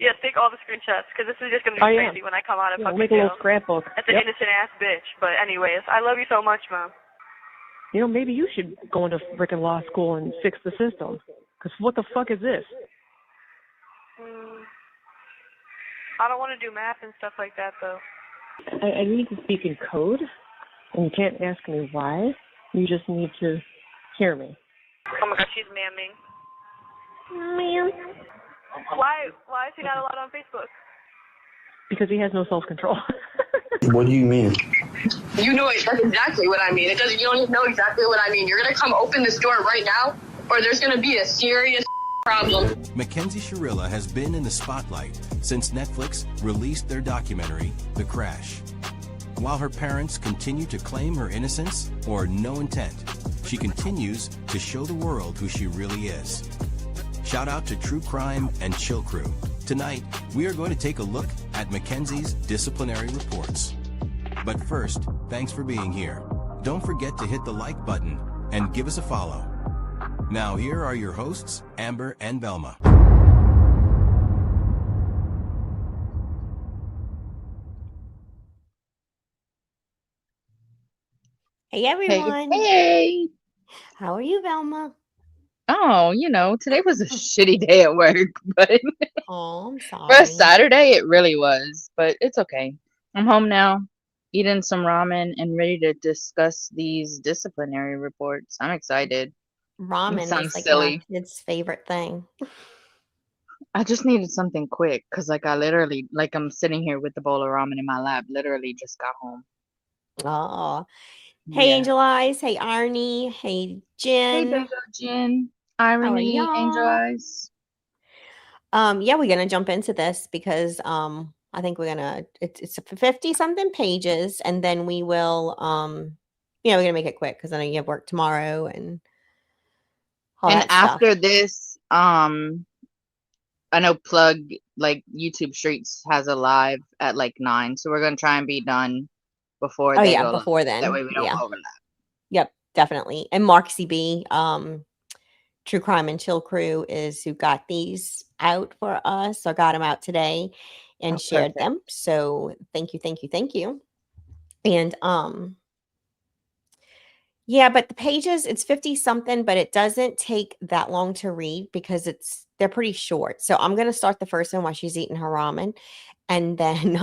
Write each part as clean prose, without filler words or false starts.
Yeah, take all the screenshots, because this is just going to be crazy when I come out and fucking we'll make a little scrapbook. That's an innocent-ass bitch. But anyways, I love you so much, Mom. You know, maybe you should go into freaking law school and fix the system. Because what the fuck is this? I don't want to do math and stuff like that, though. I need to speak in code, and you can't ask me why. You just need to hear me. Oh my God, she's mamming. Ma'am. Why is he not allowed on Facebook? Because he has no self-control. What do you mean? You know exactly what I mean. You don't even know exactly what I mean. You're going to come open this door right now, or there's going to be a serious problem. Mackenzie Shirilla has been in the spotlight since Netflix released their documentary, The Crash. While her parents continue to claim her innocence or no intent, she continues to show the world who she really is. Shout out to True Crime and Chill Crew. Tonight, we are going to take a look at Mackenzie's disciplinary reports. But first, thanks for being here. Don't forget to hit the like button and give us a follow. Now here are your hosts, Amber and Velma. Hey everyone. Hey. How are you, Velma? Oh, today was a shitty day at work, but Oh, I'm sorry. for a Saturday, it really was. But it's okay. I'm home now, eating some ramen and ready to discuss these disciplinary reports. I'm excited. Ramen sounds is like silly. my kid's favorite thing. I just needed something quick because, I'm sitting here with the bowl of ramen in my lap. Literally just got home. Oh. Hey, Yeah. Angel Eyes. Hey, Arnie. Hey, Jen. Hey, Jen. Irony, Angel Eyes. Yeah, we're gonna jump into this because I think it's 50 something pages, and then we will we're gonna make it quick because I know you have work tomorrow and all And that stuff. after this, I know Plug YouTube Streets has a live at 9, so we're gonna try and be done before they go live. Before then. That way we don't overlap. Yep, definitely. And Mark CB, True Crime and Chill Crew is who got these out for us or got them out today and shared them. So thank you. And yeah, but the pages, it's 50 something, but it doesn't take that long to read because they're pretty short. So I'm gonna start the first one while she's eating her ramen, and then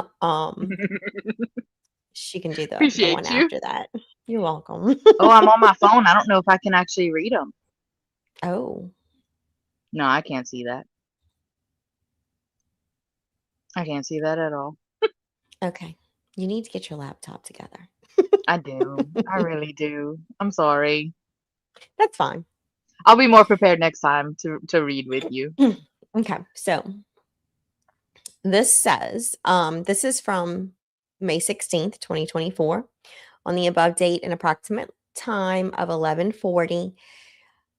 she can do the one after that. You're welcome. Oh, I'm on my phone. I don't know if I can actually read them. Oh. No, I can't see that. I can't see that at all. Okay. You need to get your laptop together. I do. I really do. I'm sorry. That's fine. I'll be more prepared next time to read with you. Okay. So this says, this is from May 16th, 2024. On the above date, an approximate time of 11:40,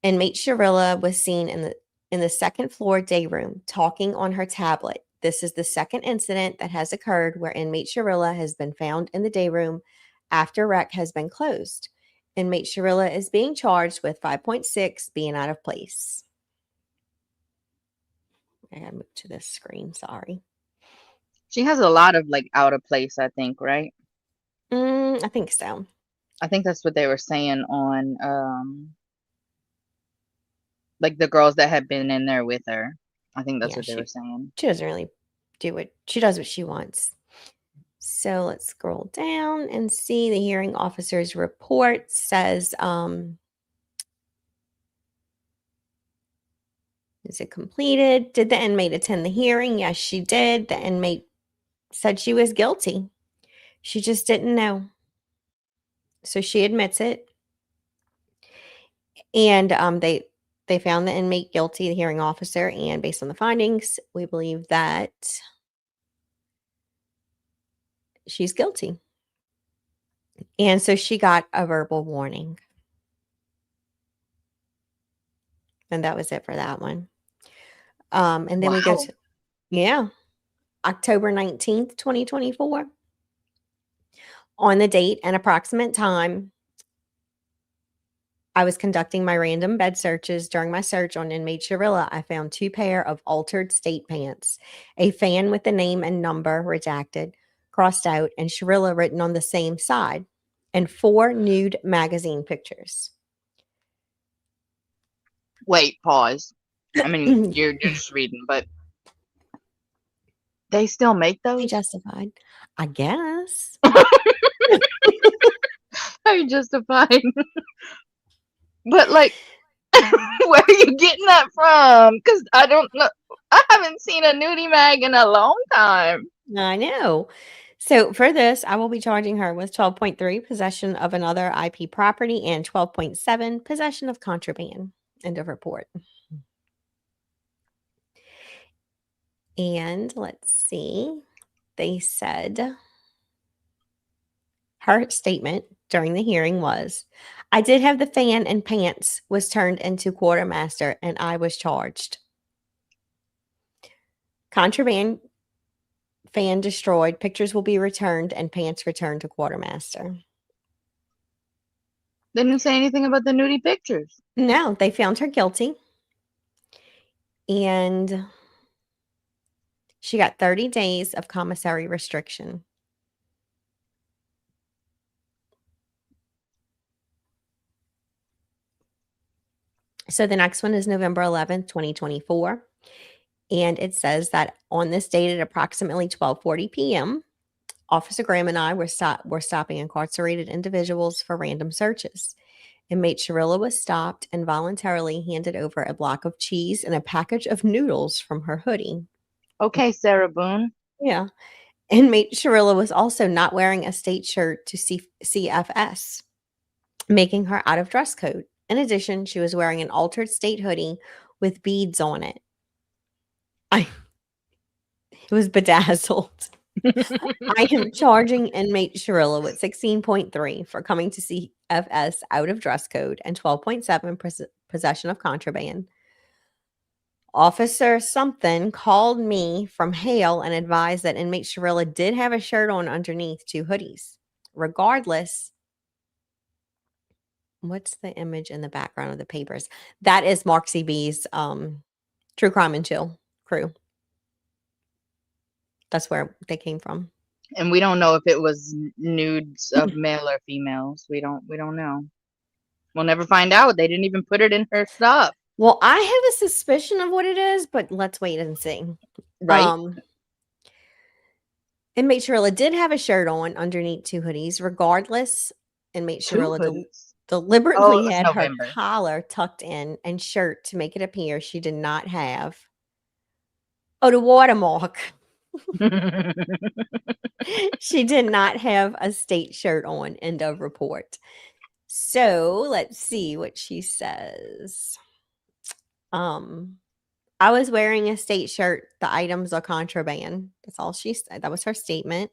inmate Shirilla was seen in the second floor day room talking on her tablet. This is the second incident that has occurred where inmate Shirilla has been found in the day room after rec has been closed. Inmate Shirilla is being charged with 5.6 being out of place. I gotta move to this screen, sorry. She has a lot of out of place, I think, right? I think so. I think that's what they were saying on the girls that had been in there with her. I think that's what they were saying. She doesn't really do it. She does what she wants. So let's scroll down and see the hearing officer's report says, is it completed? Did the inmate attend the hearing? Yes, she did. The inmate said she was guilty. She just didn't know. So she admits it. And they found the inmate guilty, the hearing officer, and based on the findings, we believe that she's guilty. And so she got a verbal warning. And that was it for that one. And then we go to, October 19th, 2024. On the date and approximate time, I was conducting my random bed searches. During my search on inmate Shirilla, I found 2 pair of altered state pants, a fan with the name and number redacted, crossed out, and Shirilla written on the same side, and 4 nude magazine pictures. Wait, pause. I mean, you're just reading, but they still make They those? justified. I guess. Are you justified? But like, where are you getting that from? Because I don't know. I haven't seen a nudie mag in a long time. I know. So for this, I will be charging her with 12.3 possession of another IP property and 12.7 possession of contraband. End of report. And let's see. They said her statement during the hearing was, I did have the fan and pants was turned into quartermaster and I was charged. Contraband fan destroyed, pictures will be returned, and pants returned to quartermaster. They didn't say anything about the nudie pictures. No, they found her guilty. And she got 30 days of commissary restriction. So the next one is November 11th, 2024. And it says that on this date at approximately 12:40 p.m., Officer Graham and I were stopping incarcerated individuals for random searches. Inmate Shirilla was stopped and voluntarily handed over a block of cheese and a package of noodles from her hoodie. Okay, Sarah Boone. Yeah. Inmate Shirilla was also not wearing a state shirt to CFS, making her out of dress code. In addition, she was wearing an altered state hoodie with beads on it. It was bedazzled. I am charging inmate Shirilla with 16.3 for coming to CFS out of dress code and 12.7 possession of contraband. Officer something called me from Hale and advised that inmate Shirilla did have a shirt on underneath 2 hoodies. Regardless, what's the image in the background of the papers? That is Mark CB's True Crime and Chill crew. That's where they came from. And we don't know if it was nudes of male or females. We don't know. We'll never find out. They didn't even put it in her stuff. Well, I have a suspicion of what it is, but let's wait and see. Right. Inmate Shirilla did have a shirt on underneath 2 hoodies. Regardless, inmate Shirilla deliberately had November. her collar tucked in and shirt to make it appear she did not have the watermark. She did not have a state shirt on. End of report. So let's see what she says. I was wearing a state shirt. The items are contraband. That's all she said. That was her statement.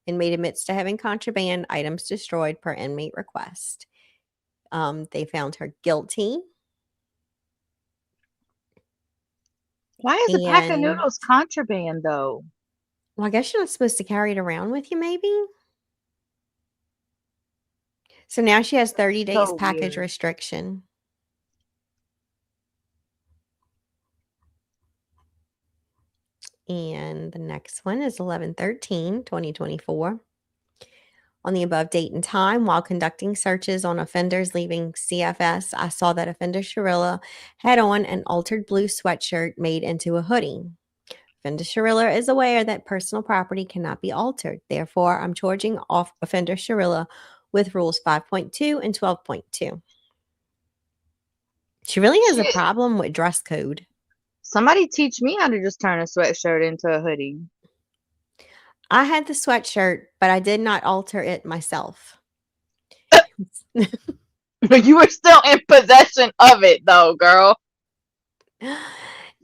Inmate admits to having contraband items destroyed per inmate request. They found her guilty. Why is a pack of noodles contraband, though? Well, I guess you're not supposed to carry it around with you, maybe? So now she has 30 days package restriction. And the next one is 11/13/2024. On the above date and time, while conducting searches on offenders leaving CFS, I saw that offender Shirilla had on an altered blue sweatshirt made into a hoodie. Offender Shirilla is aware that personal property cannot be altered. Therefore, I'm charging off offender Shirilla with rules 5.2 and 12.2. She really has a problem with dress code. Somebody teach me how to just turn a sweatshirt into a hoodie. I had the sweatshirt, but I did not alter it myself. You were still in possession of it, though, girl.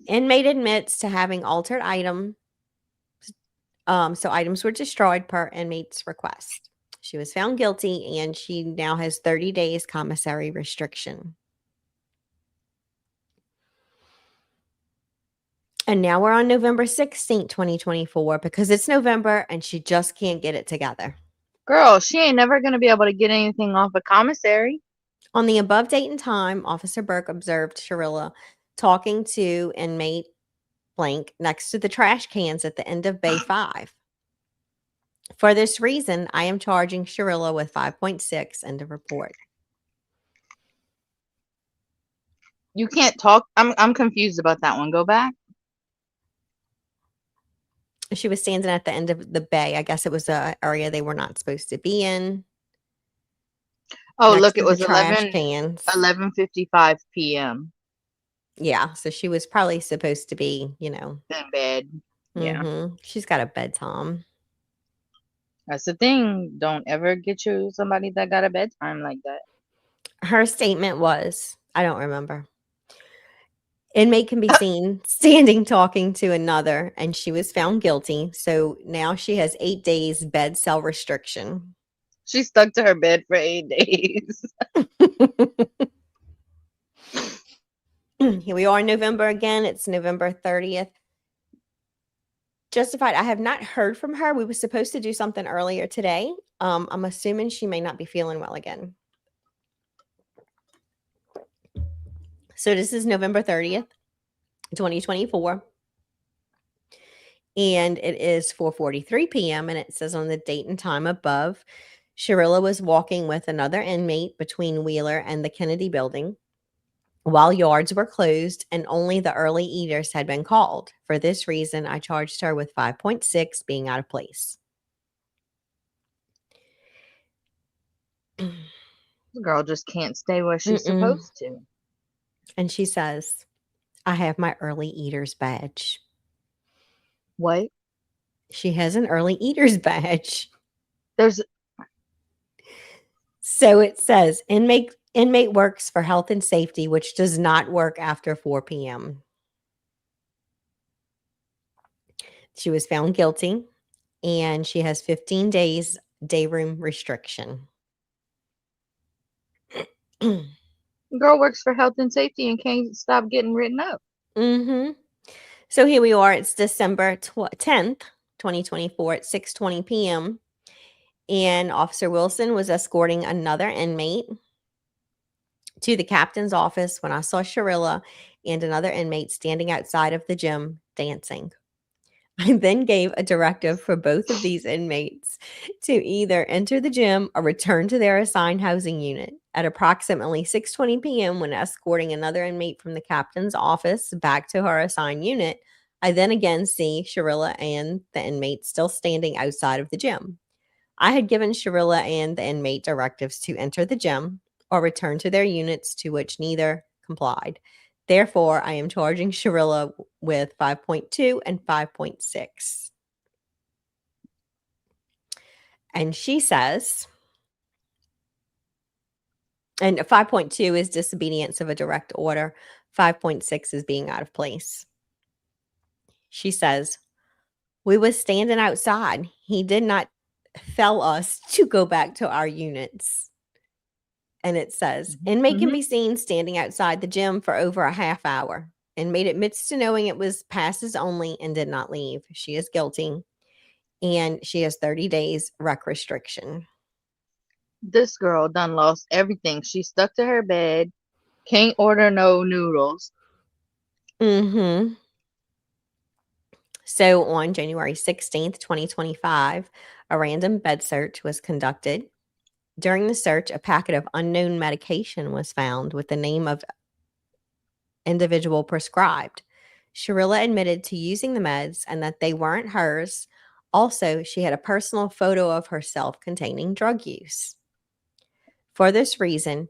Inmate admits to having altered item. So items were destroyed per inmate's request. She was found guilty, and she now has 30 days commissary restriction. And now we're on November 16th, 2024, because it's November and she just can't get it together. Girl, she ain't never going to be able to get anything off a commissary. On the above date and time, Officer Burke observed Shirilla talking to inmate blank next to the trash cans at the end of Bay 5. For this reason, I am charging Shirilla with 5.6. End of report. You can't talk. I'm confused about that one. Go back. She was standing at the end of the bay. I guess it was an area they were not supposed to be in. Oh, Next look, to it the was trash cans. 11:55 p.m. Yeah, so she was probably supposed to be, in bed. Yeah, She's got a bedtime. that's the thing. Don't ever get you somebody that got a bedtime like that. Her statement was, I don't remember. Inmate can be seen standing talking to another, and she was found guilty. So now she has 8 days bed cell restriction. She stuck to her bed for 8 days. Here we are in November again. It's November 30th. Justified. I have not heard from her. We were supposed to do something earlier today. I'm assuming she may not be feeling well again. So this is November 30th, 2024. And it is 4:43 p.m. And it says on the date and time above, Shirilla was walking with another inmate between Wheeler and the Kennedy building while yards were closed and only the early eaters had been called. For this reason, I charged her with 5.6 being out of place. The girl just can't stay where she's supposed to. And she says, I have my early eaters badge. What? She has an early eaters badge. There's So it says inmate works for health and safety, which does not work after 4 p.m. She was found guilty and she has 15 days day room restriction. girl works for health and safety and can't stop getting written up. So here we are. It's December 10th, 2024 at 6:20 p.m. And Officer Wilson was escorting another inmate to the captain's office when I saw Shirilla and another inmate standing outside of the gym dancing. I then gave a directive for both of these inmates to either enter the gym or return to their assigned housing unit. At approximately 6:20 p.m., when escorting another inmate from the captain's office back to her assigned unit, I then again see Shirilla and the inmate still standing outside of the gym. I had given Shirilla and the inmate directives to enter the gym or return to their units, to which neither complied. Therefore, I am charging Shirilla with 5.2 and 5.6. And she says, and 5.2 is disobedience of a direct order. 5.6 is being out of place. She says, we was standing outside. He did not tell us to go back to our units. And it says, inmate can be seen standing outside the gym for over a half hour. Inmate admits to knowing it was passes only and did not leave. She is guilty. And she has 30 days rec restriction. This girl done lost everything. She stuck to her bed. Can't order no noodles. So on January 16th, 2025, a random bed search was conducted. During the search, a packet of unknown medication was found with the name of individual prescribed. Shirilla admitted to using the meds and that they weren't hers. Also, she had a personal photo of herself containing drug use. For this reason,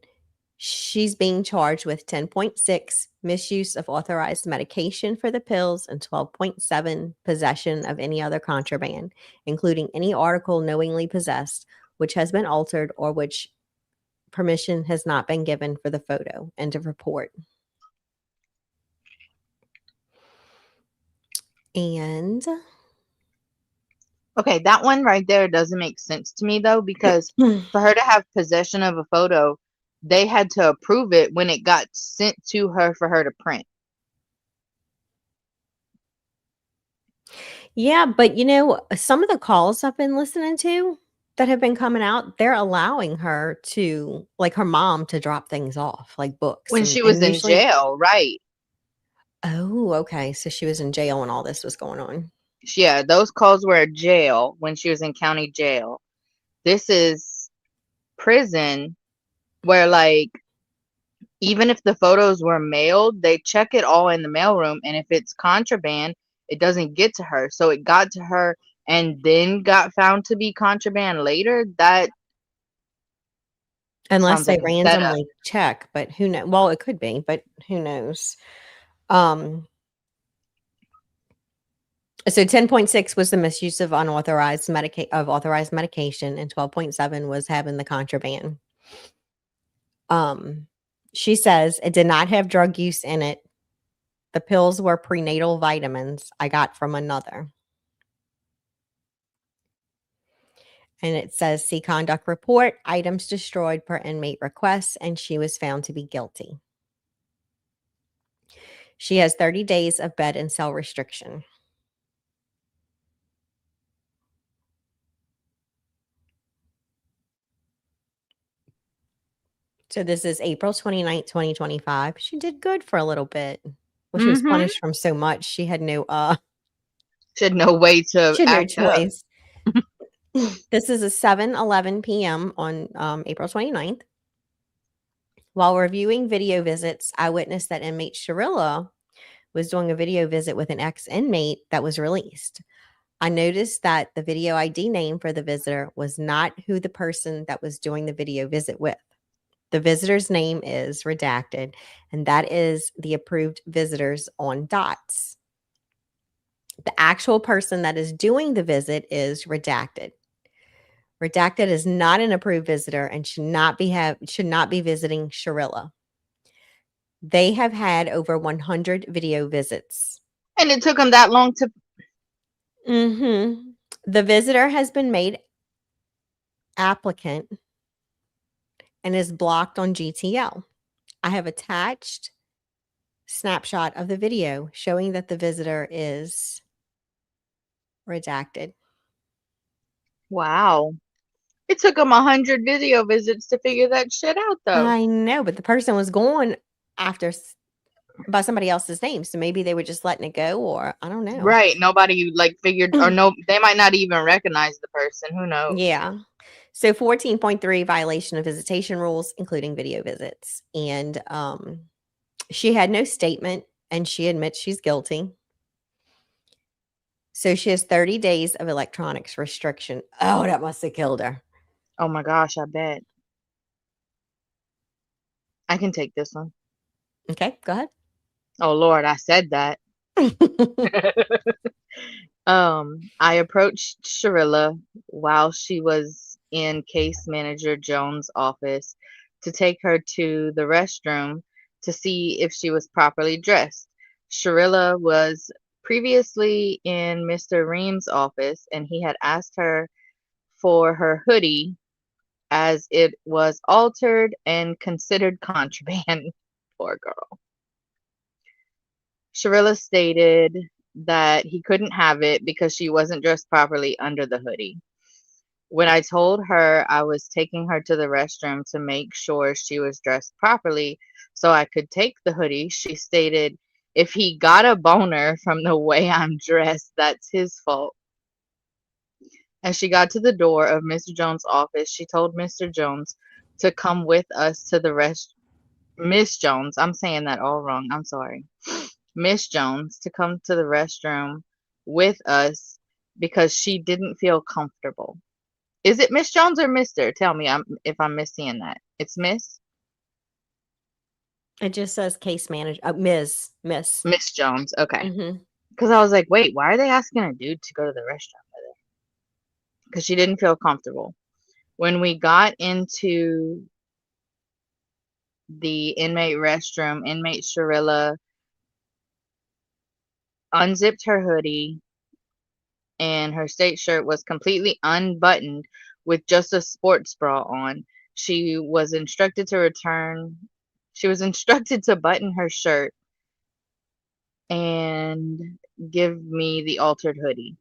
she's being charged with 10.6 misuse of authorized medication for the pills and 12.7 possession of any other contraband, including any article knowingly possessed, which has been altered or which permission has not been given for the photo. End of report. And okay, that one right there doesn't make sense to me though, because for her to have possession of a photo, they had to approve it when it got sent to her for her to print. Yeah, but some of the calls I've been listening to, that have been coming out, they're allowing her to, like her mom, to drop things off, like books. When she was in usually, jail, right? oh, okay. So she was in jail when all this was going on. Yeah, those calls were at jail when she was in county jail. This is prison where, like, even if the photos were mailed, they check it all in the mailroom, and if it's contraband, it doesn't get to her. So it got to her and then got found to be contraband later. That Unless sounds they like a setup. randomly check, but who knows? Well, it could be, but who knows? So 10.6 was the misuse of authorized medication, and 12.7 was having the contraband. She says it did not have drug use in it. The pills were prenatal vitamins I got from another. And it says, see conduct report, items destroyed per inmate request, and she was found to be guilty. She has 30 days of bed and cell restriction. So this is April 29th, 2025. She did good for a little bit. Well, she was punished from so much. She had no She had no way to she had no act up. choice. This is a 7:11 p.m. on April 29th. While reviewing video visits, I witnessed that inmate Shirilla was doing a video visit with an ex-inmate that was released. I noticed that the video ID name for the visitor was not who the person that was doing the video visit with. The visitor's name is redacted, and that is the approved visitors on dots. The actual person that is doing the visit is redacted. Redacted is not an approved visitor and should not be visiting Shirilla. They have had over 100 video visits. And it took them that long to. The visitor has been made applicant and is blocked on GTL. I have attached snapshot of the video showing that the visitor is redacted. Wow. It took them 100 video visits to figure that shit out, though. I know, but the person was going after by somebody else's name, so maybe they were just letting it go, or I don't know. Right. Nobody figured, or no, they might not even recognize the person. Who knows? Yeah. So 14.3 violation of visitation rules, including video visits. And she had no statement, and she admits she's guilty. So she has 30 days of electronics restriction. Oh, that must have killed her. Oh my gosh, I bet. I can take this one. Okay, go ahead. Oh Lord, I said that. I approached Shirilla while she was in Case Manager Jones' office to take her to the restroom to see if she was properly dressed. Shirilla was previously in Mr. Ream's office, and he had asked her for her hoodie as it was altered and considered contraband. Poor girl. Shirilla stated that he couldn't have it because she wasn't dressed properly under the hoodie. When I told her I was taking her to the restroom to make sure she was dressed properly so I could take the hoodie, she stated, if he got a boner from the way I'm dressed, that's his fault. As she got to the door of Mr. Jones' office, she told Mr. Jones to come with us to the Miss Jones, I'm saying that all wrong, I'm sorry. Miss Jones to come to the restroom with us because she didn't feel comfortable. Is it Miss Jones or Mr.? Tell me if I'm misseeing that. It's Miss? It just says case manager, Miss Jones, okay. Because I was like, wait, why are they asking a dude to go to the restroom with her? Because she didn't feel comfortable. When we got into the inmate restroom, inmate Shirilla unzipped her hoodie, and her state shirt was completely unbuttoned with just a sports bra on. She was instructed to button her shirt and give me the altered hoodie.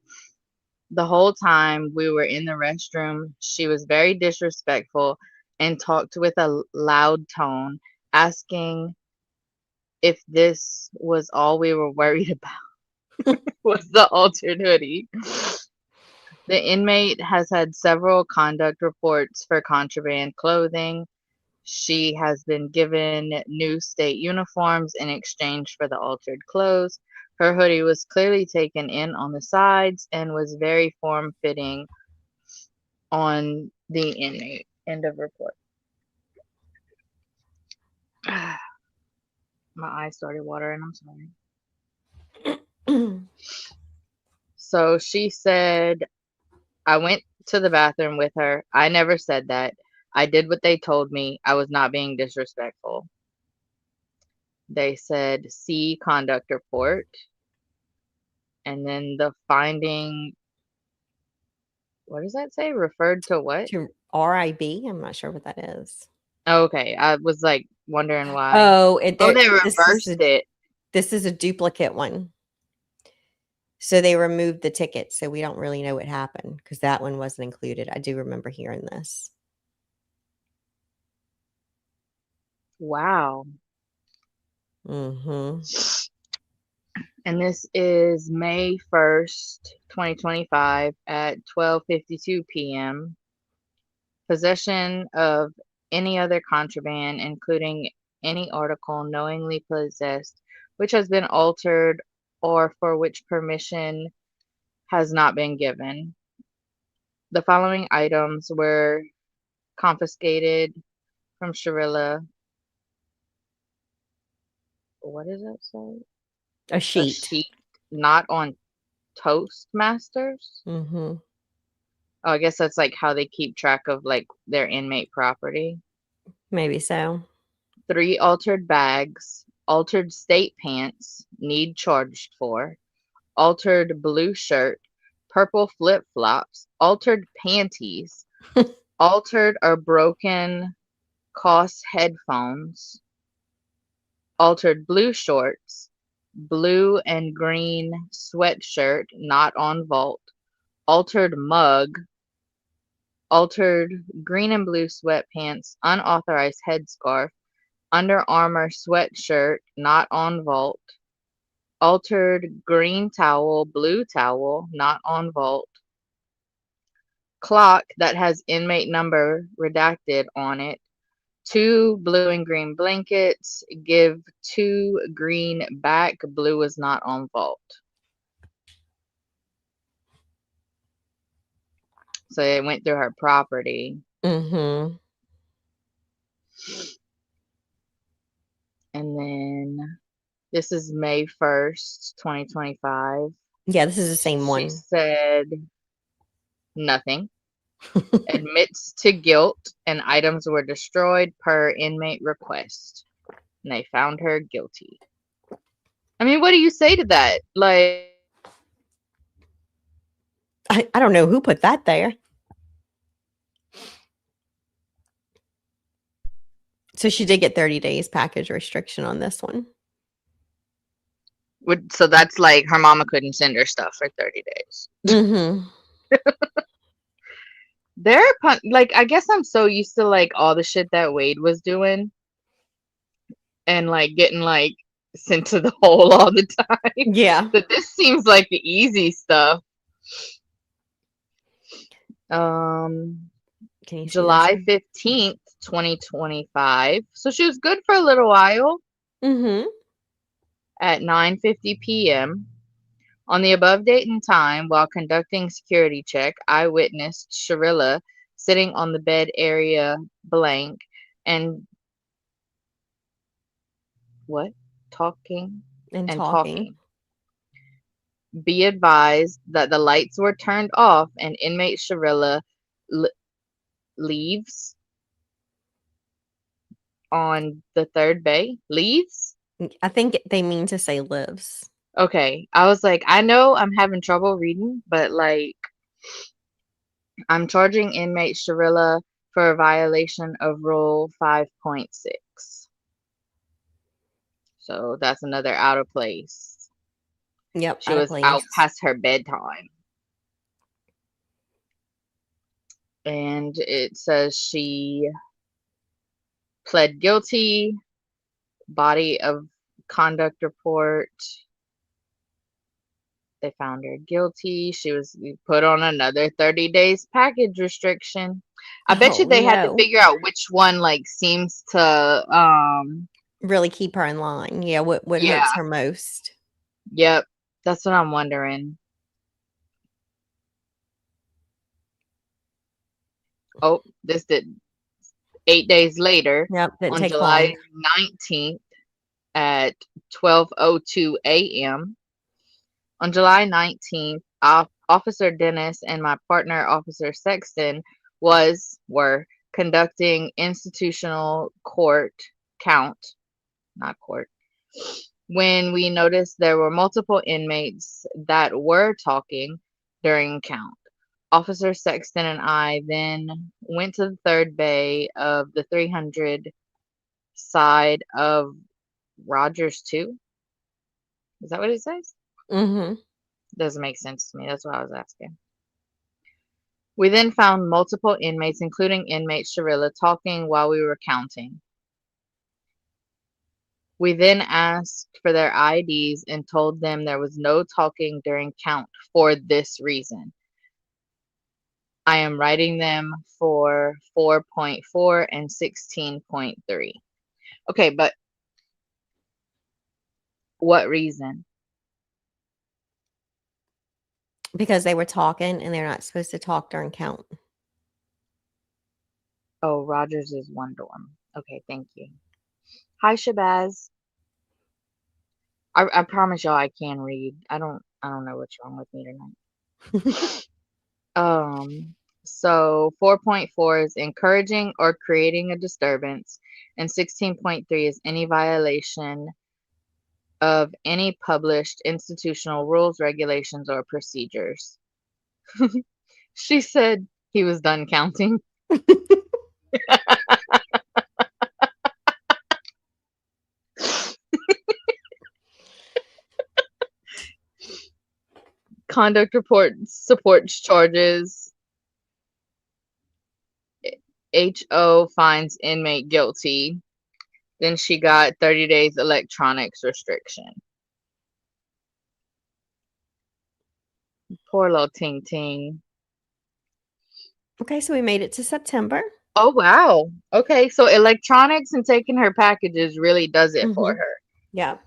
The whole time we were in the restroom, she was very disrespectful and talked with a loud tone, asking if this was all we were worried about was the altered hoodie. The inmate has had several conduct reports for contraband clothing. She has been given new state uniforms in exchange for the altered clothes. Her hoodie was clearly taken in on the sides and was very form-fitting on the inmate. End of report. My eyes started watering. I'm sorry. So she said, I went to the bathroom with her. I never said that. I did what they told me. I was not being disrespectful. They said, see conduct report. And then the finding, what does that say? Referred to what? To RIB. I'm not sure what that is. Okay, I was like wondering why. Oh, They this reversed it. This is a duplicate one. So they removed the ticket. So we don't really know what happened because that one wasn't included. I do remember hearing this. Wow. Mm-hmm. And this is May 1st, 2025 at 12:52 p.m. Possession of any other contraband, including any article knowingly possessed, which has been altered or for which permission has not been given. The following items were confiscated from Shirilla. What does that say? A sheet. A sheet not on Toastmasters. Mm-hmm. Oh, I guess that's like how they keep track of like their inmate property. Maybe so. 3 altered bags, altered state pants, need charged for, altered blue shirt, purple flip-flops, altered panties, altered or broken COS headphones, altered blue shorts, blue and green sweatshirt not on vault, altered mug, altered green and blue sweatpants, unauthorized headscarf, Under Armour sweatshirt not on vault, altered green towel, blue towel not on vault, clock that has inmate number redacted on it, 2 blue and green blankets, give 2 green back, blue is not on vault. So they went through her property. Mm-hmm. And then this is May 1st, 2025. Yeah, this is the same She one. said nothing. Admits to guilt and items were destroyed per inmate request. And they found her guilty. I mean, what do you say to that? Like, I don't know who put that there. So she did get 30 days package restriction on this one. so that's like her mama couldn't send her stuff for 30 days. Mm-hmm. Like, I guess I'm so used to like all the shit that Wade was doing and like getting like sent to the hole all the time. Yeah. But this seems like the easy stuff. Can you see July this 15th, 2025. So she was good for a little while. one? At 9:50 p.m. On the above date and time, while conducting security check, I witnessed Shirilla sitting on the bed area blank and what? Talking And and talking. talking. Be advised that the lights were turned off and inmate Shirilla leaves on the third bay. Leaves? I think they mean to say lives. Okay. I was like, I know I'm having trouble reading, but like, I'm charging inmate Shirilla for a violation of Rule 5.6. So that's another out of place. Yep. She was out past her bedtime. and it says she pled guilty. Body of conduct report. They found her guilty. She was put on another 30 days package restriction. I bet you Oh they had to no. figure out which one like seems to Really keep her in line. Yeah, what yeah, hurts her most. yep. That's what I'm wondering. Oh, this did 8 days later Yep, didn't on take July long. 19th at 12:02 a.m. On July 19th, Officer Dennis and my partner, Officer Sexton, were conducting institutional not court, when we noticed there were multiple inmates that were talking during count. Officer Sexton and I then went to the third bay of the 300 side of Rogers 2. Is that what it says? Mm-hmm. Doesn't make sense to me. That's what I was asking. We then found multiple inmates, including inmate Shirilla, talking while we were counting. We then asked for their IDs and told them there was no talking during count for this reason. I am writing them for 4.4 and 16.3. Okay, but what reason? Because they were talking and they're not supposed to talk during count. Oh, Rogers is one dorm. Okay, thank you. Hi, Shabazz. I promise y'all I can read. I don't know what's wrong with me tonight. So 4.4 is encouraging or creating a disturbance, and 16.3 is any violation of any published institutional rules, regulations, or procedures. She said he was done counting. Conduct report supports charges. HO finds inmate guilty. Then she got 30 days electronics restriction. Poor little Ting Ting. Okay, so we made it to September. Oh, wow. Okay, so electronics and taking her packages really does it for her. Yeah.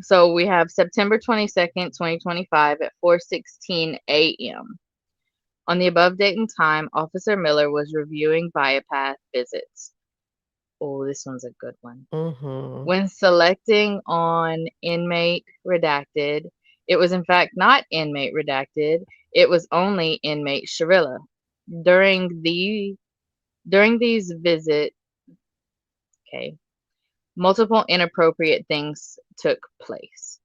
So we have September 22nd, 2025 at 4:16 a.m. On the above date and time, Officer Miller was reviewing Viapath visits. Oh, this one's a good one. When selecting on inmate redacted, it was in fact not inmate redacted. It was only inmate Shirilla. During these visits, okay, multiple inappropriate things took place.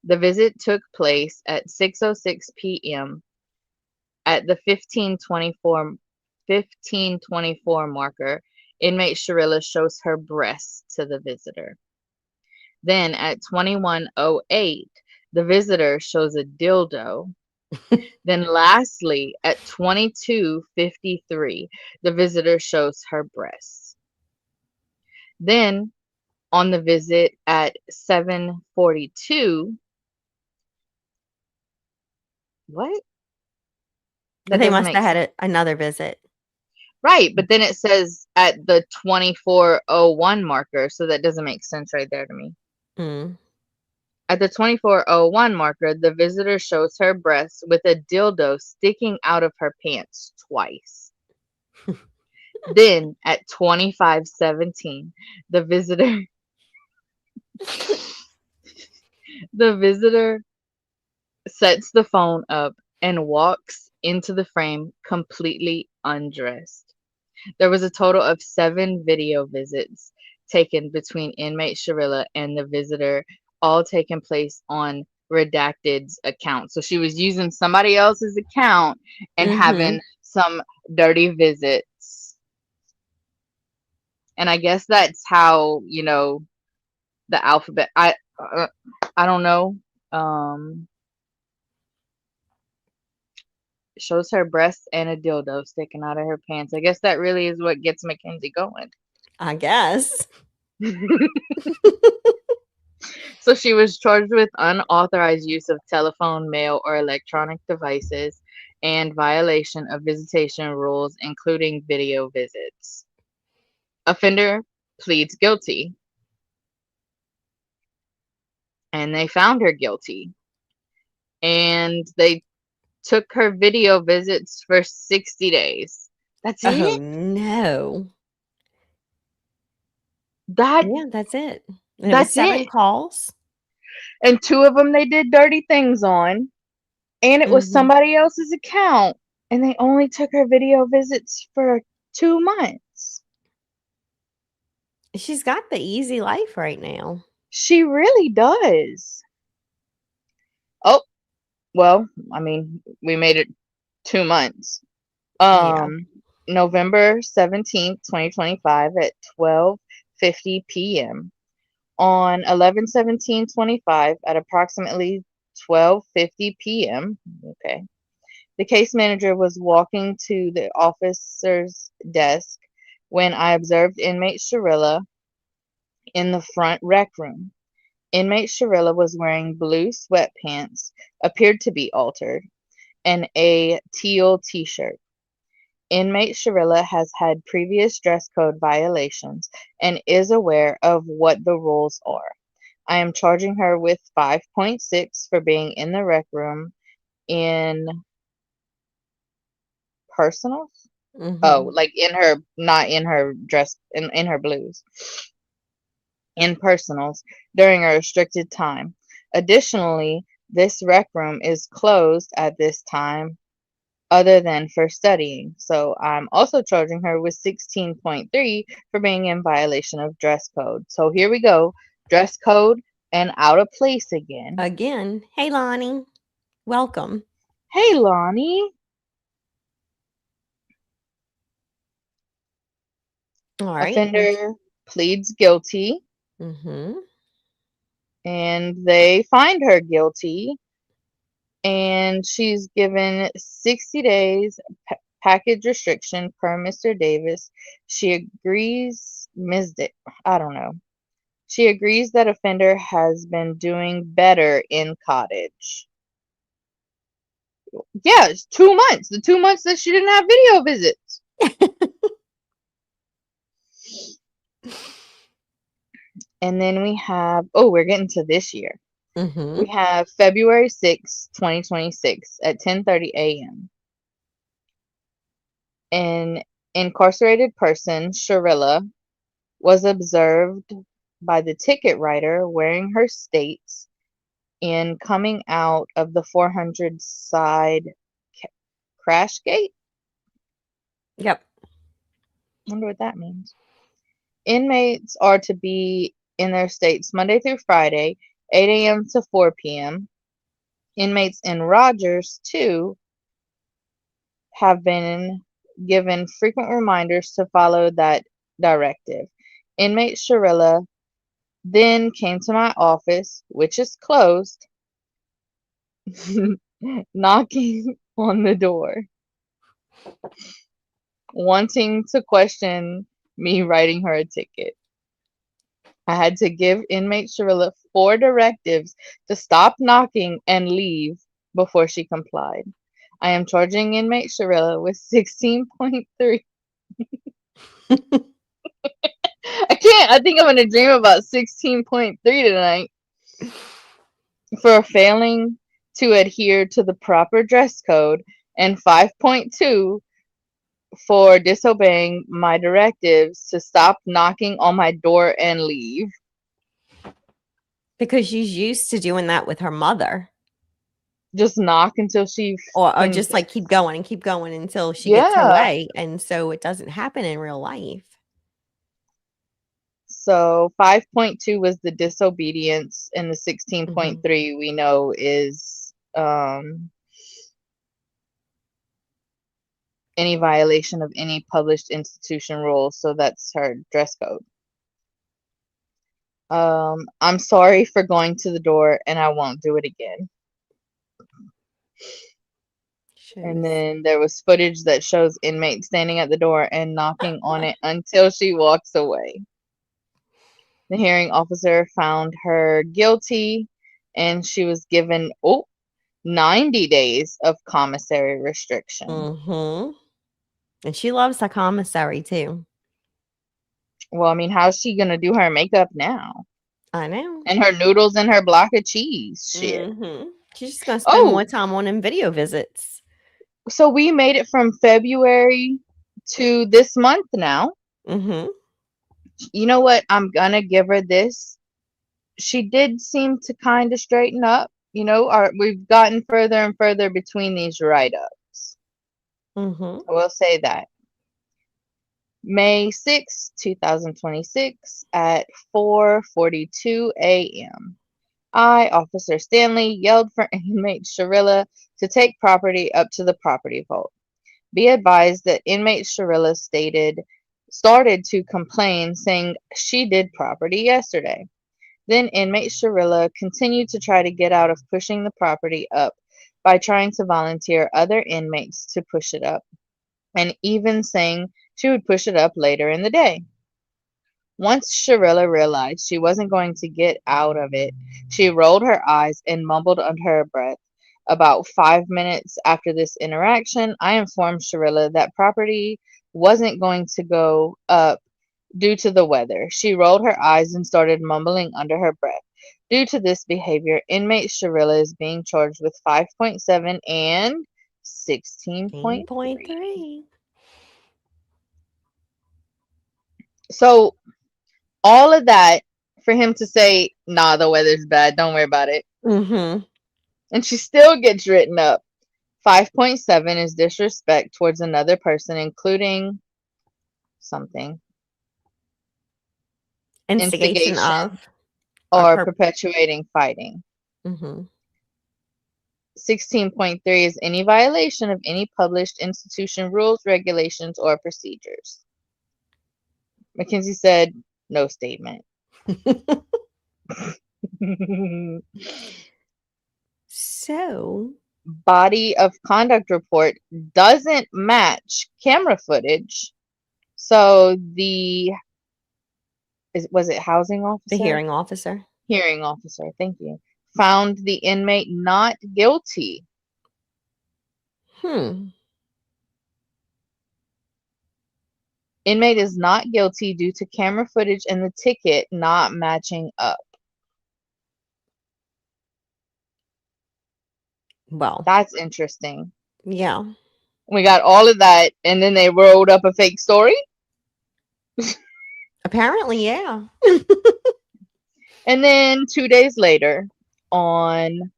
The visit took place at 6:06 p.m. At the 1524 marker, inmate Shirilla shows her breasts to the visitor. Then at 21:08, the visitor shows a dildo. Then lastly, at 22:53, the visitor shows her breasts. Then on the visit at 7:42, what? That They doesn't must make have sense. had another visit. Right, but then it says at the 24:01 marker, so that doesn't make sense right there to me. At the 24:01 marker, the visitor shows her breasts with a dildo sticking out of her pants twice. Then at 25:17, the visitor sets the phone up and walks into the frame completely undressed. There was a total of 7 video visits taken between inmate Shirilla and the visitor, all taking place on Redacted's account. So she was using somebody else's account and having some dirty visits. And I guess that's how, the alphabet. I don't know. shows her breasts and a dildo sticking out of her pants. I guess that really is what gets Mackenzie going. I guess. So she was charged with unauthorized use of telephone, mail, or electronic devices and violation of visitation rules, including video visits. Offender pleads guilty, and they found her guilty. And they took her video visits for 60 days. That's Oh it? no. That Yeah, that's it. And it was that's 7 it. calls. And 2 of them they did dirty things on, and it was Mhm. somebody else's account, and they only took her video visits for 2 months. She's got the easy life right now. She really does. Oh, well, I mean, we made it 2 months. Yeah. November 17th, 2025 at 12:50 p.m. On 11/17/25 at approximately 12:50 p.m. Okay. The case manager was walking to the officer's desk when I observed inmate Shirilla in the front rec room. Inmate Shirilla was wearing blue sweatpants, appeared to be altered, and a teal t-shirt. Inmate Shirilla has had previous dress code violations and is aware of what the rules are. I am charging her with 5.6 for being in the rec room in personals. Oh, Mhm. like in her, not in her dress, in her blues. In personals during a restricted time. Additionally, this rec room is closed at this time other than for studying. So I'm also charging her with 16.3 for being in violation of dress code. So here we go. Dress code and out of place again. Again. Hey, Lonnie. Welcome. Hey, Lonnie. All right. Offender pleads guilty, Mhm. and they find her guilty, and she's given 60 days package restriction per Mr. Davis. She agrees, I don't know. She agrees that offender has been doing better in cottage. Yeah, it's 2 months. The 2 months that she didn't have video visits. And then we have, oh, we're getting to this year. Mhm. We have February 6th, 2026 at 10:30 a.m. An incarcerated person, Shirilla, was observed by the ticket writer wearing her states and coming out of the 400 side crash gate. Yep. Wonder what that means. Inmates are to be in their states Monday through Friday, 8 a.m. to 4 p.m. Inmates in Rogers, too, have been given frequent reminders to follow that directive. Inmate Shirilla then came to my office, which is closed, knocking on the door, wanting to question me writing her a ticket. I had to give inmate Shirilla 4 directives to stop knocking and leave before she complied. I am charging inmate Shirilla with 16.3. I can't. I think I'm gonna dream about 16.3 tonight for failing to adhere to the proper dress code, and 5.2 for disobeying my directives to stop knocking on my door and leave. Because she's used to doing that with her mother. Just knock until she Or can. just like keep going and keep going until she gets her Yeah. way. And so it doesn't happen in real life. So 5.2 was the disobedience, and the Mhm. 16.3 we know is any violation of any published institution rules. So that's her dress code. I'm sorry for going to the door, and I won't do it again. And then there was footage that shows inmates standing at the door and knocking on it until she walks away. The hearing officer found her guilty and she was given 90 days of commissary restriction. Mm-hmm. And she loves the commissary too. Well, I mean, how's she gonna do her makeup now? I know. And her noodles and her block of cheese. Shit. Mm-hmm. She's just gonna spend more Oh, time on them video visits. so we made it from February to this month now. Mm-hmm. You know what? I'm gonna give her this. She did seem to kind of straighten up. You know, we've gotten further and further between these write-ups. Mm-hmm. I will say that. May 6, 2026 at 4:42 a.m. Officer Stanley, yelled for inmate Shirilla to take property up to the property vault. Be advised that inmate Shirilla started to complain, saying she did property yesterday. Then inmate Shirilla continued to try to get out of pushing the property up by trying to volunteer other inmates to push it up, and even saying she would push it up later in the day. Once Shirilla realized she wasn't going to get out of it, she rolled her eyes and mumbled under her breath. About 5 minutes after this interaction, I informed Shirilla that property wasn't going to go up due to the weather. She rolled her eyes and started mumbling under her breath. Due to this behavior, inmate Shirilla is being charged with 5.7 and 16.3. 16.3. So all of that for him to say, nah, the weather's bad, don't worry about it. Mm-hmm. And she still gets written up. 5.7 is disrespect towards another person, including something. Instigation of or perpetuating fighting. Mm-hmm. 16.3 is any violation of any published institution rules, regulations, or procedures. Mackenzie said, no statement. So, body of conduct report doesn't match camera footage. So was it housing officer? the hearing officer. Hearing officer, thank you. Found the inmate not guilty. Inmate is not guilty due to camera footage and the ticket not matching up. Well, that's interesting. Yeah. We got all of that, and then they wrote up a fake story? Apparently, yeah. And then 2 days later, on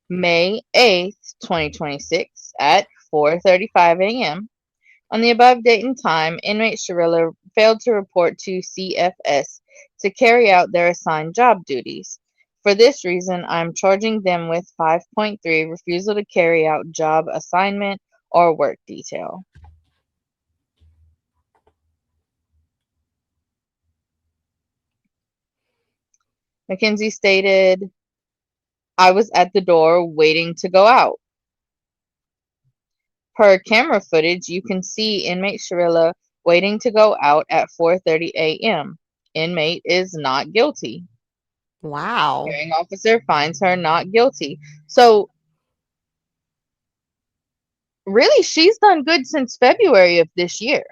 May 8th, 2026, at 4:35 a.m., on the above date and time, inmate Shirilla failed to report to CFS to carry out their assigned job duties. For this reason, I'm charging them with 5.3 refusal to carry out job assignment or work detail. Mackenzie stated, I was at the door waiting to go out. Per camera footage, you can see inmate Shirilla waiting to go out at 4:30 a.m. Inmate is not guilty. Wow. Hearing officer finds her not guilty. So, really, she's done good since February of this year.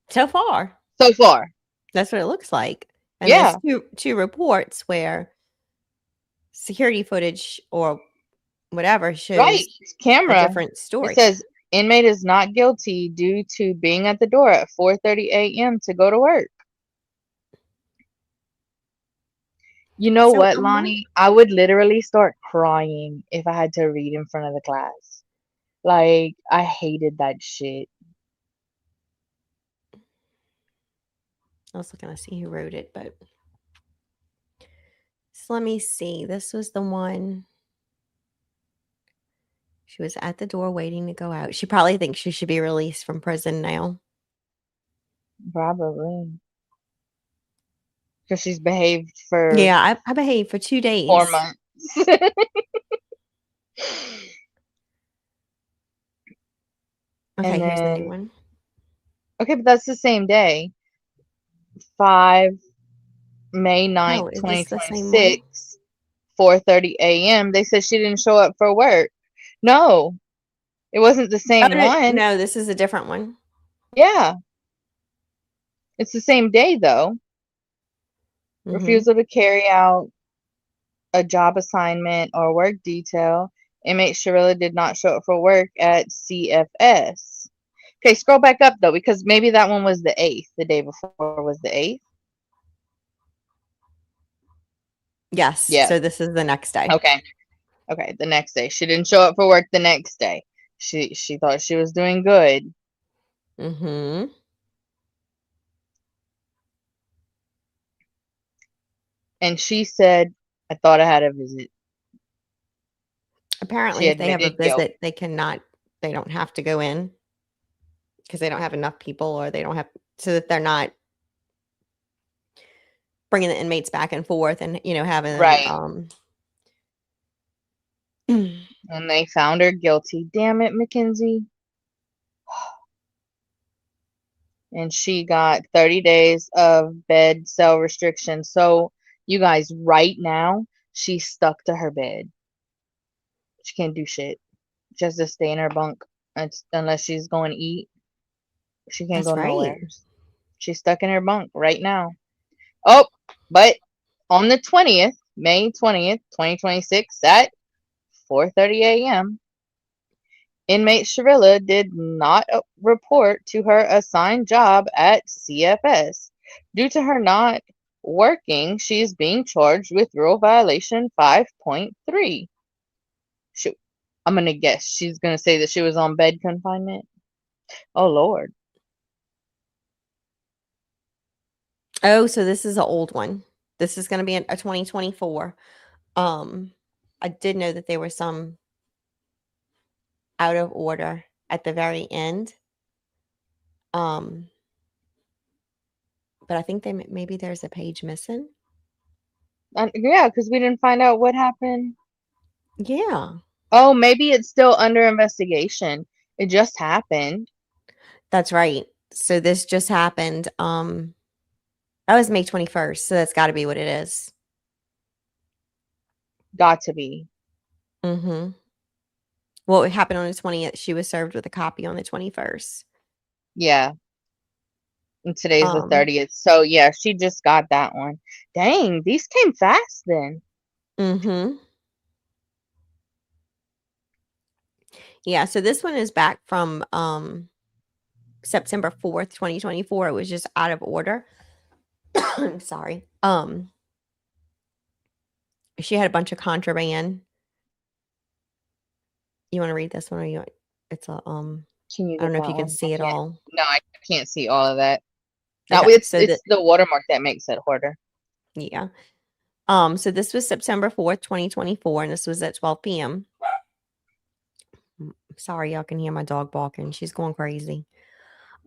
So far. So far. That's what it looks like. And yeah. There's two reports where security footage or whatever shows camera a different story. It says inmate is not guilty due to being at the door at 4:30 a.m. to go to work. You know what, Lonnie? I would literally start crying if I had to read in front of the class. Like, I hated that shit. I was looking to see who wrote it, but so let me see. This was the one. She was at the door waiting to go out. She probably thinks she should be released from prison now. Probably. Because she's behaved for... Yeah, I behaved for 2 days. 4 months. Okay, And here's the new then, one. okay, but that's the same day. 5 May 9th, Oh, is this the same one? 2026, 4:30 a.m. They said she didn't show up for work. No, it wasn't the Oh, same no, one. no, this is a different one. Yeah, it's the same day though. Mm-hmm. Refusal to carry out a job assignment or work detail. Inmate Shirilla did not show up for work at CFS. Okay, scroll back up though, because maybe that one was the 8th. The day before was the 8th. Yes. Yeah. So this is the next day. Okay. Okay. The next day, she didn't show up for work. The next day, she thought she was doing good. Mm-hmm. And she said, I thought I had a visit. Apparently, She if they have a admitted guilt. visit, they don't have to go in because they don't have enough people, or they don't have, so that they're not bringing the inmates back and forth and, having Right. them, And they found her guilty. Damn it, Mackenzie. And she got 30 days of bed cell restriction. So, you guys, right now, she's stuck to her bed. She can't do shit. She has to stay in her bunk unless she's going to eat. She can't That's go right. nowhere. She's stuck in her bunk right now. Oh, but on the 20th, May 20th, 2026, at 4:30 a.m., inmate Shirilla did not report to her assigned job at CFS. Due to her not working, she is being charged with rule violation 5.3. I'm going to guess she's going to say that she was on bed confinement. Oh, Lord. Oh, so this is an old one. This is going to be a 2024. I did know that there was some out of order at the very end. But I think maybe there's a page missing. Yeah, because we didn't find out what happened. Yeah, Oh, maybe it's still under investigation. It just happened. that's right. So this just happened. That was May 21st. So that's got to be what it is. Got to be. Mm-hmm. Well, it happened on the 20th. She was served with a copy on the 21st. Yeah. And today's the 30th. So, yeah, she just got that one. Dang, these came fast then. Mm-hmm. Yeah, so this one is back from September 4th, 2024. It was just out of order. I'm sorry. She had a bunch of contraband. You want to read this one, or it's a Can you I don't get know if that you can one? see it all. No, I can't see all of that. Now Okay, it's so it's the watermark that makes it harder. yeah. So this was September 4th, 2024, and this was at 12 p.m. Sorry, y'all can hear my dog barking. She's going crazy.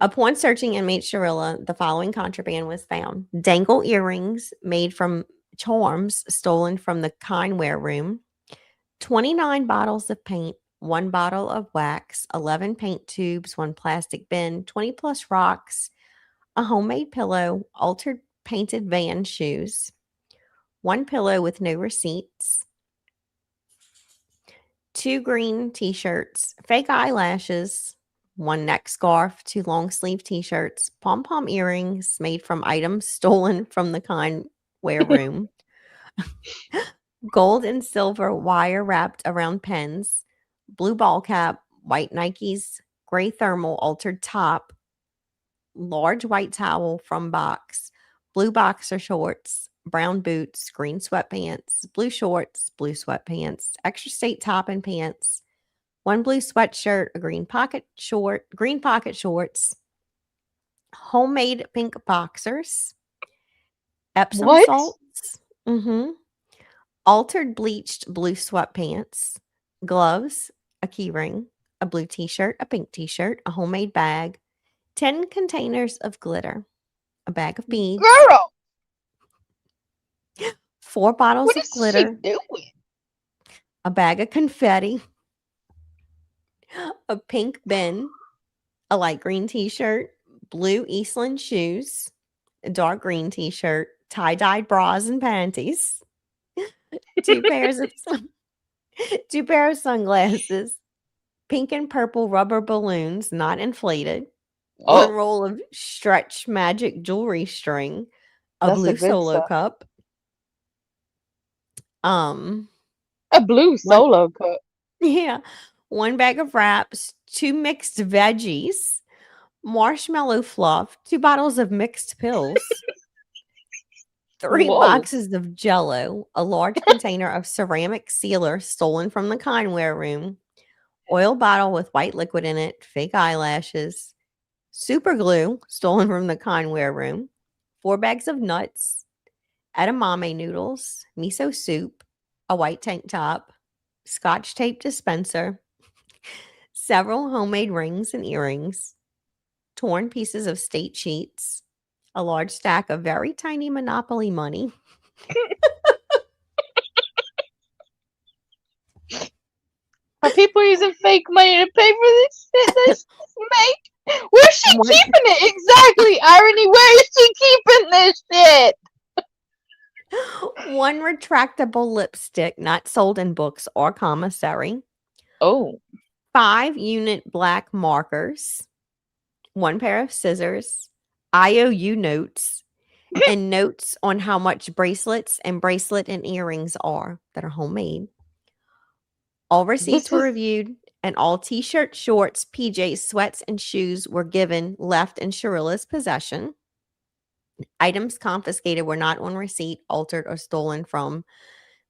Upon searching inmate Shirilla, the following contraband was found: dangle earrings made from charms stolen from the kindware room, 29 bottles of paint, 1 bottle of wax, 11 paint tubes, 1 plastic bin, 20 plus rocks, a homemade pillow, altered painted van shoes, 1 pillow with no receipts, 2 green t-shirts, fake eyelashes, 1 neck scarf, 2 long sleeve t-shirts, pom-pom earrings made from items stolen from the kindware room, gold and silver wire wrapped around pens, blue ball cap, white Nikes, gray thermal altered top, large white towel from box, blue boxer shorts, brown boots, green sweatpants, blue shorts, blue sweatpants, extra state top and pants, 1 blue sweatshirt, a green pocket shorts, homemade pink boxers, Epsom What? salts, altered bleached blue sweatpants, gloves, a key ring, a blue t-shirt, a pink t-shirt, a homemade bag, 10 containers of glitter, a bag of beads, Girl, 4 bottles what of is she glitter, doing? a bag of confetti, a pink bin, a light green t-shirt, blue Eastland shoes, a dark green t-shirt, tie-dyed bras and panties, two pairs of two pair of sunglasses, pink and purple rubber balloons, not inflated, one Oh, roll of stretch magic jewelry string, a that's the blue good solo stuff. cup, um, A blue one solo cup. yeah, one bag of wraps, two mixed veggies, marshmallow fluff, two bottles of mixed pills, three Whoa. boxes of Jello, a large container of ceramic sealer stolen from the kindware room, oil bottle with white liquid in it, fake eyelashes, super glue stolen from the kindware room, 4 bags of nuts, edamame noodles, miso soup, a white tank top, scotch tape dispenser, several homemade rings and earrings, torn pieces of state sheets, a large stack of very tiny Monopoly money. Are people using fake money to pay for this shit that she's make? Where's she One, keeping it? Exactly, Irony. Where is she keeping this shit? one retractable lipstick not sold in books or commissary, Oh, 5 unit black markers, one pair of scissors, IOU notes, and notes on how much bracelets and earrings are that are homemade. All receipts this were is reviewed, and all t-shirts, shorts, PJs, sweats, and shoes were left in Shirilla's possession. Items confiscated were not on receipt, altered, or stolen from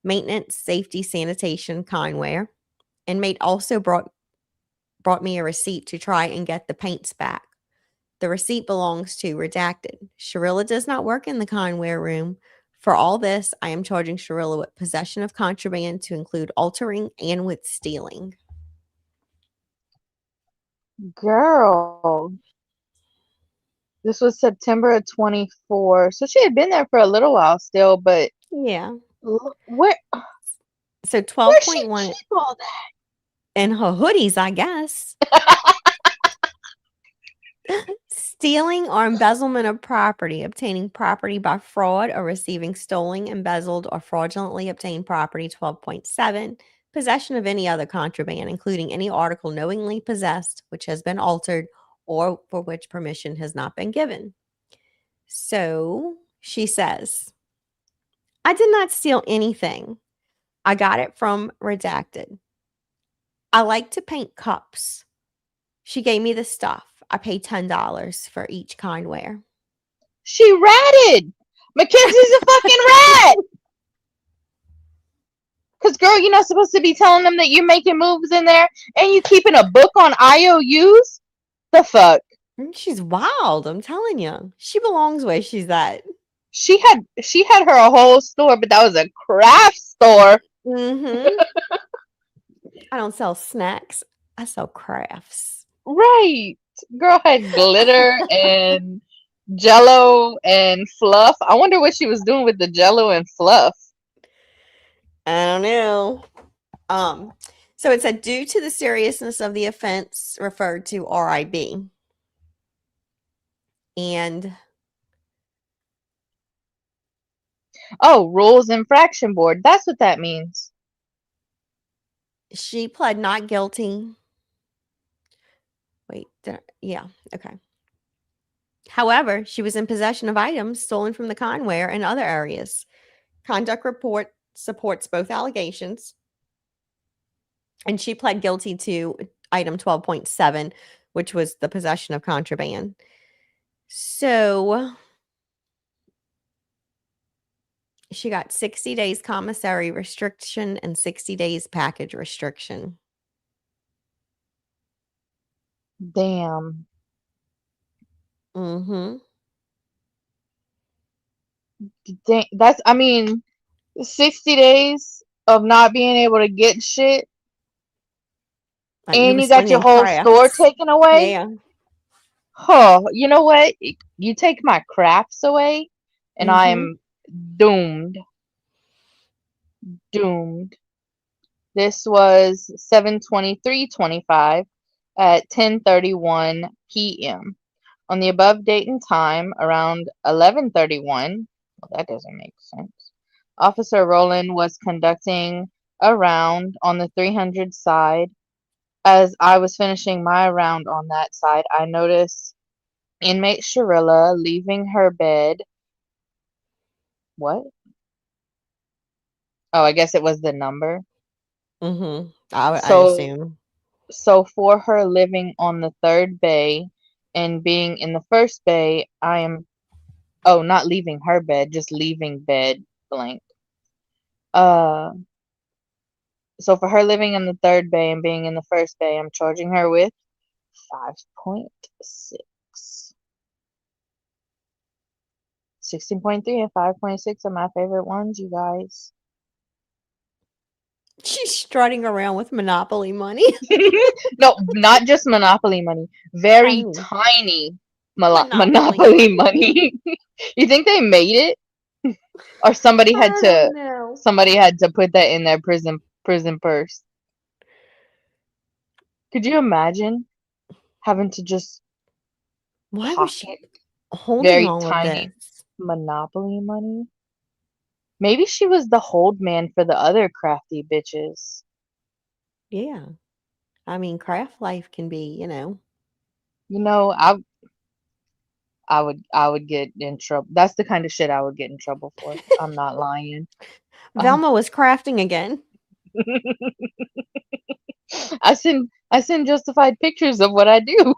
maintenance, safety, sanitation, kindware. Inmate also brought me a receipt to try and get the paints back. The receipt belongs to redacted. Shirilla does not work in the kindware room. For all this, I am charging Shirilla with possession of contraband to include altering and with stealing. girl. This was September of 24. So she had been there for a little while still, but Yeah. where So where she 12.1 keep all that? in her hoodies, I guess. Stealing or embezzlement of property, obtaining property by fraud or receiving stolen, embezzled, or fraudulently obtained property. 12.7 possession of any other contraband, including any article knowingly possessed which has been altered or for which permission has not been given. So she says, I did not steal anything. I got it from redacted. I like to paint cups. She gave me the stuff. I paid $10 for each kindware. She ratted. Mackenzie's a fucking rat. Cause girl, you're not supposed to be telling them that you're making moves in there, and you keeping a book on IOUs. The fuck? She's wild, I'm telling you. She belongs where she's at. She had her a whole store, but that was a craft store. Mm-hmm. I don't sell snacks. I sell crafts. Right. Girl had glitter and jello and fluff. I wonder what she was doing with the jello and fluff. I don't know. So it said due to the seriousness of the offense referred to RIB. And Oh, rules infraction board. That's what that means. she pled not guilty. Wait, yeah, okay. However, she was in possession of items stolen from the kindware and other areas. Conduct report supports both allegations. And she pled guilty to item 12.7, which was the possession of contraband. So she got 60 days commissary restriction and 60 days package restriction. Damn. Mm-hmm. That's, I mean, 60 days of not being able to get shit, Like you and was you got your swinging whole store crafts. taken away. Yeah. Oh, you know what? You take my crafts away, and I Mm-hmm. am doomed. Doomed. This was 7/23/25. at 10:31 p.m. On the above date and time, around 11:31, well, that doesn't make sense. Officer Rowland was conducting a round on the 300 side. As I was finishing my round on that side, I noticed inmate Shirilla leaving her bed. What? Oh, I guess it was the number. Mm-hmm. I So, assume. so for her living on the third bay and being in the first bay, I am, oh, not leaving her bed, just leaving bed blank. Uh, so for her living in the third bay and being in the first bay, I'm charging her with 5.6. 16.3 and 5.6 are my favorite ones, you guys. She's strutting around with Monopoly money. No, not just Monopoly money. Very Tiny. tiny Monopoly Monopoly money. You think they made it? Or I don't know. somebody had to put that in their prison purse. Could you imagine having to just Why was she pocket holding very all of tiny this? Monopoly money? Maybe she was the hold man for the other crafty bitches. Yeah. I mean, craft life can be, You know, I would get in trouble. That's the kind of shit I would get in trouble for. I'm not lying. Velma was crafting again. I send justified pictures of what I do.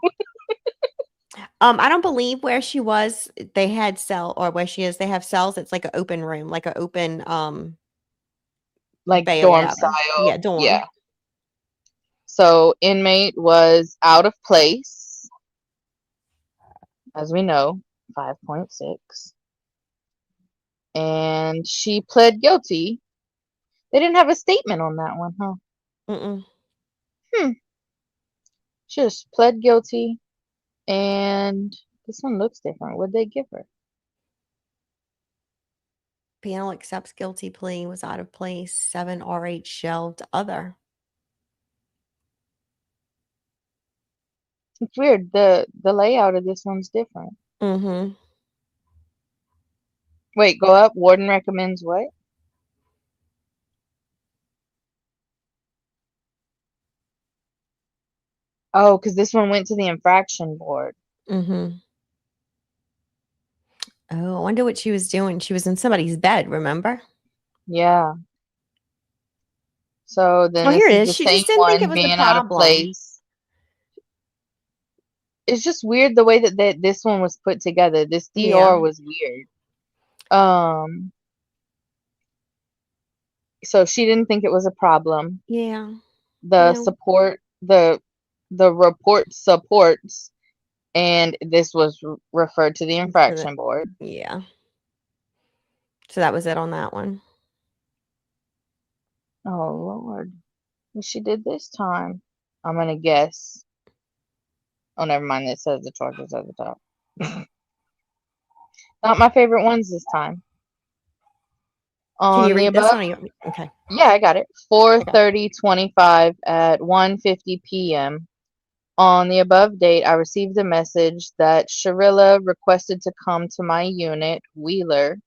I don't believe where she was, they had or where she is, they have cells. It's like an open room, like an open Like bay or dorm whatever. Yeah, style. Yeah. dorm. So inmate was out of place, as we know, 5.6. And she pled guilty. They didn't have a statement on that one, huh? Mm-mm. She just pled guilty, and this one looks different. What'd they give her? Panel accepts guilty plea, was out of place. 7 RH shelved other. It's weird. The layout of this one's different. Mm-hmm. Wait, go up. Warden recommends what? Oh, because this one went to the infraction board. Mm-hmm. Oh, I wonder what she was doing. She was in somebody's bed, remember? Yeah. So then Oh, here this it is is. the She same just didn't think it one was a being out of problem. place. It's just weird the way that this one was put together. This DR Yeah. was weird. So she didn't think it was a problem. Yeah. The No. support, the report supports, and this was referred to the infraction board. Yeah. So that was it on that one. Oh Lord, what she did this time? I'm gonna guess. Oh, never mind. It says the charges at the top. Not my favorite ones this time. Can you On the read this above, one? Okay. yeah, I got it. 4:30:25 at 1:50 p.m. On the above date, I received a message that Shirilla requested to come to my unit, Wheeler,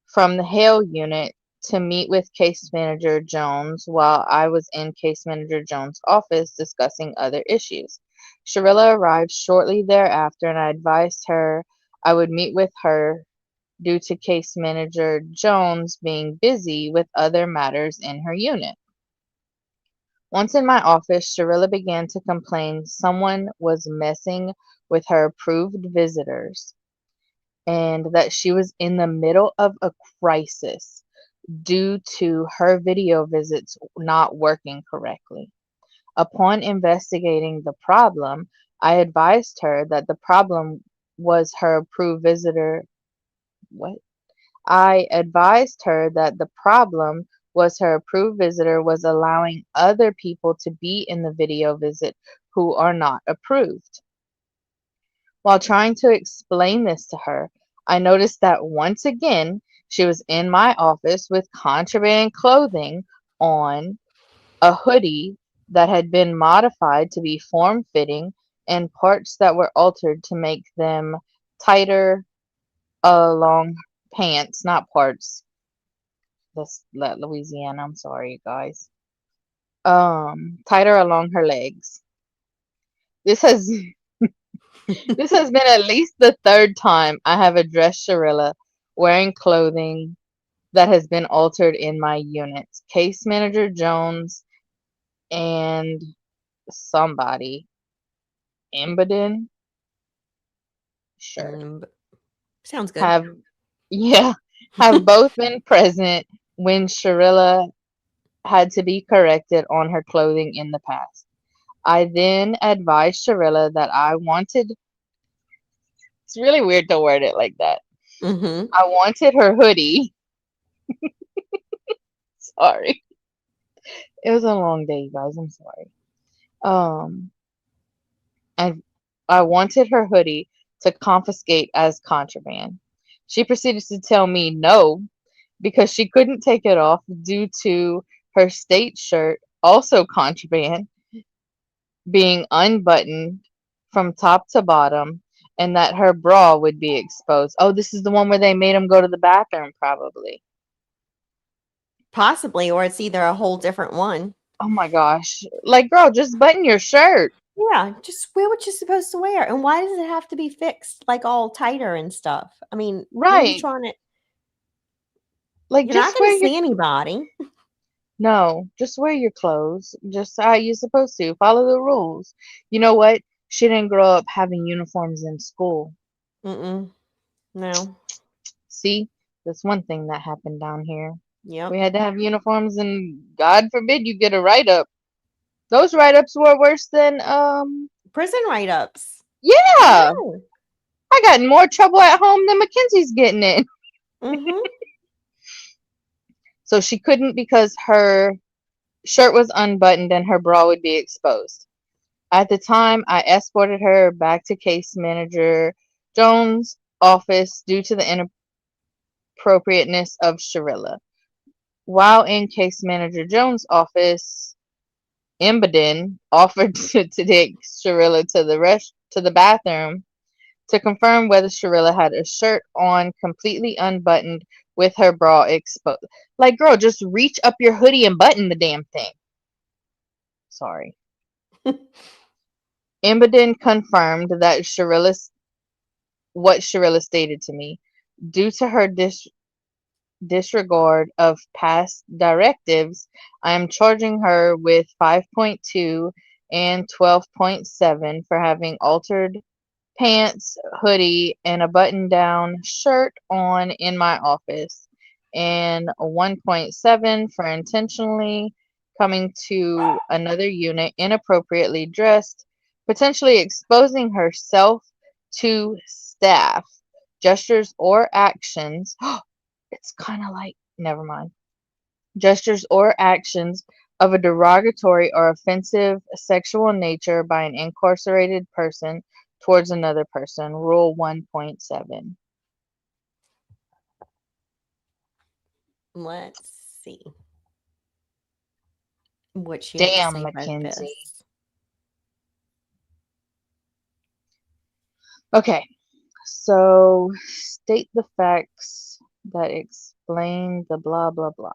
from the Hale unit to meet with Case Manager Jones while I was in Case Manager Jones' office discussing other issues. Shirilla arrived shortly thereafter, and I advised her I would meet with her due to Case Manager Jones being busy with other matters in her unit. Once in my office, Shirilla began to complain someone was messing with her approved visitors and that she was in the middle of a crisis due to her video visits not working correctly. Upon investigating the problem, I advised her that the problem was her approved visitor. What? I advised her that the problem was her approved visitor was allowing other people to be in the video visit who are not approved. While trying to explain this to her, I noticed that once again she was in my office with contraband clothing on, a hoodie, that had been modified to be form-fitting and parts that were altered to make them tighter along pants, not parts. That's Louisiana. I'm sorry, guys. Tighter along her legs. This has this has been at least the third time I have addressed Shirilla wearing clothing that has been altered in my unit. Case Manager Jones and somebody, Embedin, sure, Sounds good. have yeah, have both been present when Shirilla had to be corrected on her clothing in the past. I then advised Shirilla that I wanted, it's really weird to word it like that. Mm-hmm. I wanted her hoodie. Sorry. It was a long day, you guys. I'm sorry. Um, and I wanted her hoodie to confiscate as contraband. She proceeded to tell me no because she couldn't take it off due to her state shirt, also contraband, being unbuttoned from top to bottom, and that her bra would be exposed. Oh, this is the one where they made him go to the bathroom, probably. Possibly, or it's either a whole different one. Oh my gosh. Like, girl, just button your shirt. Yeah, just wear what you're supposed to wear. And why does it have to be fixed like all tighter and stuff? I mean, what are you Right. trying to? Like, You're not just going wear to your. see anybody. No, just wear your clothes. Just how you're supposed to. Follow the rules. You know what? She didn't grow up having uniforms in school. Mm-mm. No. See? That's one thing that happened down here. Yep. We had to have uniforms, and God forbid you get a write-up. Those write-ups were worse than, Prison write-ups. yeah! No. I got in more trouble at home than Mackenzie's getting in. Mm-hmm. So she couldn't because her shirt was unbuttoned and her bra would be exposed. At the time, I escorted her back to Case Manager Jones' office due to the inappropriateness of Shirilla. While in Case Manager Jones' office, Embedin offered to take Shirilla to the bathroom to confirm whether Shirilla had a shirt on completely unbuttoned with her bra exposed. Like, girl, just reach up your hoodie and button the damn thing. Sorry. Embedin confirmed that what Shirilla stated to me. Due to her disregard of past directives, I am charging her with 5.2 and 12.7 for having altered pants, hoodie, and a button-down shirt on in my office, and 1.7 for intentionally coming to another unit inappropriately dressed, potentially exposing herself to staff, gestures or actions. It's kind of like, never mind. Gestures or actions of a derogatory or offensive sexual nature by an incarcerated person towards another person. Rule 1.7. Let's see what she had to Damn, say about Mackenzie. this. Okay, so state the facts that explain the blah blah blah.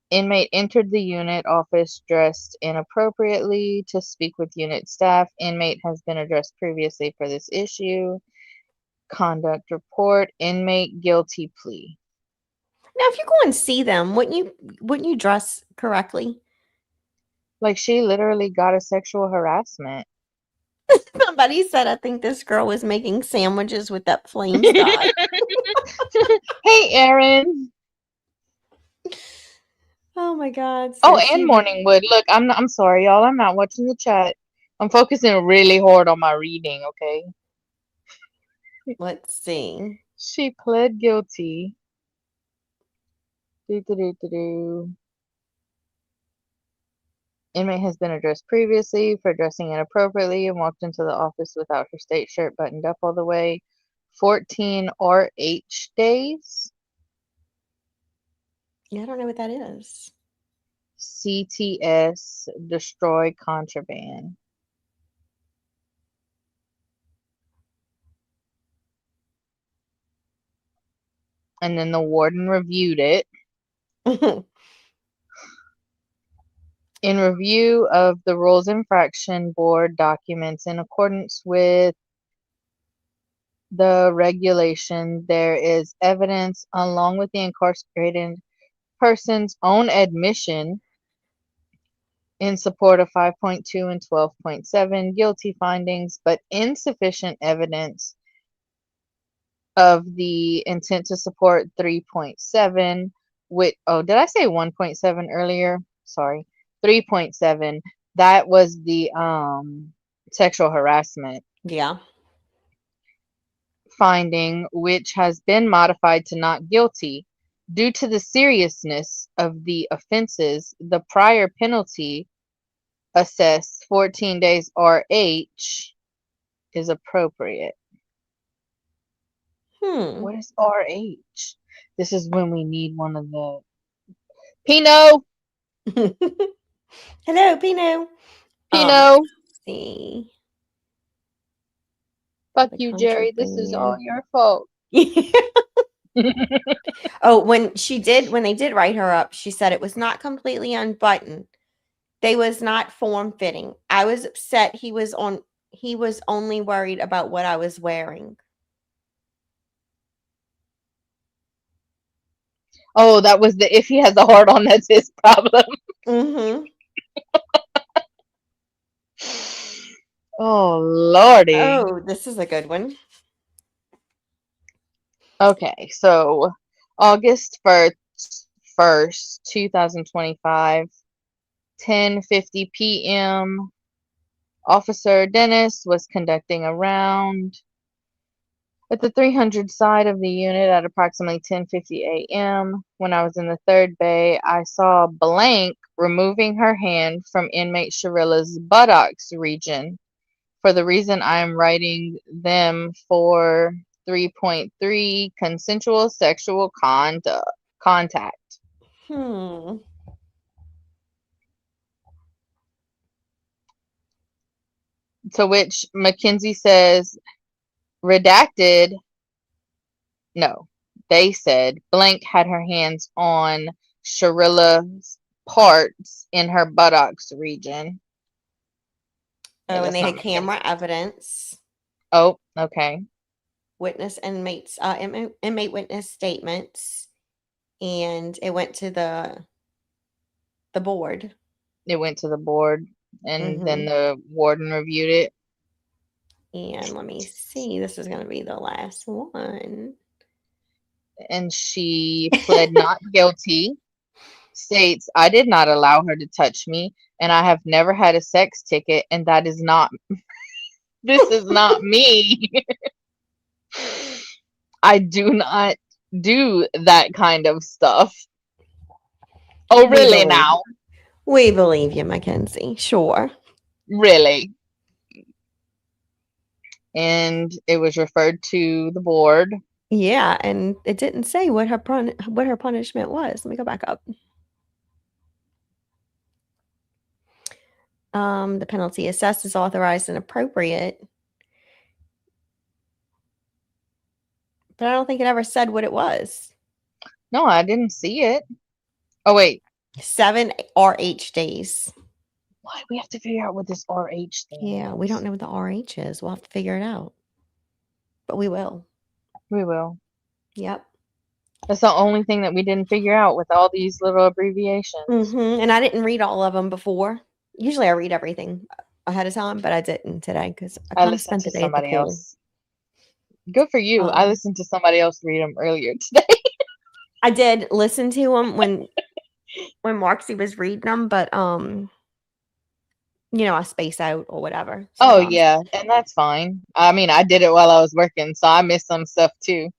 Inmate entered the unit office dressed inappropriately to speak with unit staff. Inmate has been addressed previously for this issue. Conduct report. Inmate guilty plea. Now, if you go and see them, wouldn't you dress correctly? Like, she literally got a sexual harassment. Somebody said, I think this girl was making sandwiches with that flame sky. Hey, Erin. Oh my God. Oh, So and Morningwood. Look, I'm sorry, y'all. I'm not watching the chat. I'm focusing really hard on my reading, okay? let's see. She pled guilty. Do. Inmate has been addressed previously for dressing inappropriately and walked into the office without her state shirt buttoned up all the way. 14 RH days. Yeah, I don't know what that is. CTS destroy contraband. And then the warden reviewed it. In review of the Rules Infraction Board documents in accordance with the regulation, there is evidence, along with the incarcerated person's own admission, in support of 5.2 and 12.7 guilty findings, but insufficient evidence of the intent to support 3.7, which, oh, did I say 1.7 earlier? Sorry, 3.7. That was the sexual harassment Yeah. finding, which has been modified to not guilty. Due to the seriousness of the offenses, the prior penalty assessed 14 days RH is appropriate. What is RH? This is when we need one of the Pinot. Hello, Pino. Pinot. Let's see. Fuck The you, Jerry. This is all contraband. your fault. Oh, when they did write her up, she said it was not completely unbuttoned. They was not form fitting. I was upset he was only worried about what I was wearing. Oh, that was the if he has a heart on, that's his problem. Mm-hmm. Oh, Lordy. Oh, this is a good one. Okay, so August 1st, 2025, 10:50 p.m. Officer Dennis was conducting a round at the 300 side of the unit at approximately 10:50 a.m. When I was in the third bay, I saw Blank removing her hand from inmate Shirilla's buttocks region. For the reason I am writing them for 3.3 consensual sexual contact. Hmm. To which Mackenzie says, redacted. No, they said Blank had her hands on Shirilla's parts in her buttocks region. Oh, and they had camera evidence. Oh, okay. Inmate witness statements, and it went to the board. It went to the board, and then the warden reviewed it. And let me see. This is going to be the last one. And she pled not guilty. States, I did not allow her to touch me, and I have never had a sex ticket, and that is not, this is not me. I do not do that kind of stuff. Oh, really now? We believe you, Mackenzie. Sure. Really? And it was referred to the board. Yeah, and it didn't say what her punishment was. Let me go back up. The penalty assessed is authorized and appropriate. But I don't think it ever said what it was. No, I didn't see it. Oh, wait. 7 RH days. Why? We have to figure out what this RH thing Yeah, we don't know what the RH is. We'll have to figure it out. But we will. We will. Yep. That's the only thing that we didn't figure out with all these little abbreviations. And I didn't read all of them before. Usually I read everything ahead of time, but I didn't today because I kind of spent the day at the pool. Else. Good for you. I listened to somebody else read them earlier today. I did listen to them when Marksy was reading them, but I space out or whatever. Sometimes. Oh yeah, and that's fine. I mean, I did it while I was working, so I missed some stuff too.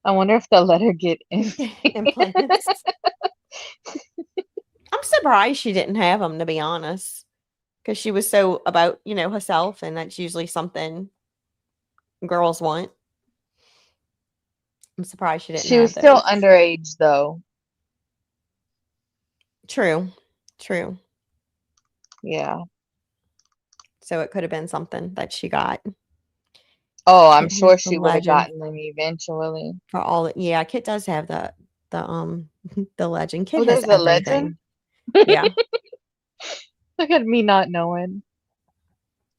I wonder if they'll let her get implants. I'm surprised she didn't have them, to be honest, because she was so about herself, and that's usually something girls want. I'm surprised she didn't. She was still underage, though. True. Yeah. So it could have been something that she got. Oh, I'm Kit has sure the she would have legend gotten them eventually. for all it. Yeah, Kit does have the the legend. Kit Oh, has there's a legend? everything. Yeah. Look at me not knowing.